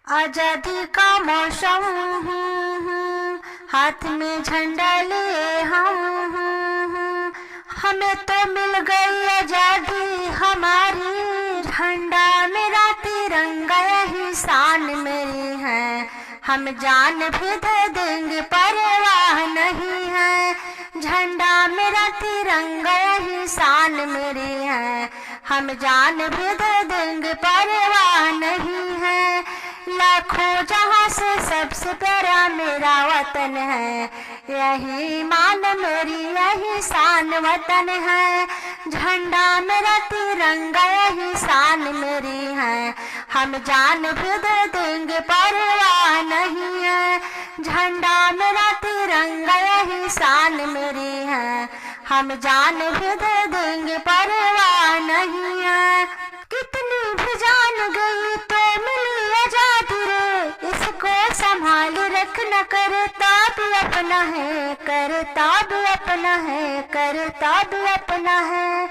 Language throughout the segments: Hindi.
आजादी का मौसम, हाथ में झंडा लिए हम, हमें तो मिल गई आजादी हमारी। झंडा मेरा तिरंगा यही शान मेरी है, हम जान भी दे देंगे परवाह नहीं है। झंडा मेरा तिरंगा यही शान मेरी है, हम जान भी दे देंगे परवाह नहीं है। लाखों जहां से सबसे प्यारा मेरा वतन है, यही मान मेरी यही शान वतन है। झंडा मेरा तिरंगा यही शान मेरी है, हम जान भी दे देंगे परवाह नहीं है। झंडा मेरा तिरंगा यही शान मेरी है, हम जान भी दे देंगे परवाह नहीं है। कितनी भी जान गई तो मिली आजादी रे, इसको संभाल रखना करता भी अपना है, करता भी अपना है, करता भी अपना है।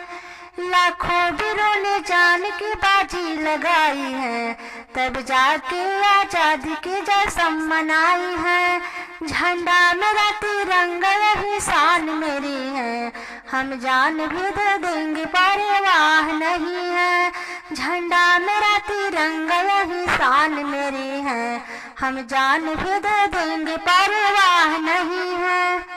लाखों वीरों ने जान की बाजी लगाई है, तब जाके आजादी की जश्न मनाई है। झंडा मेरा तिरंगा यही शान मेरी है, हम जान भी दे देंगे परवाह नहीं है। झंडा मेरा तिरंगा यही शान मेरी है, हम जान भी दे देंगे परवाह नहीं है।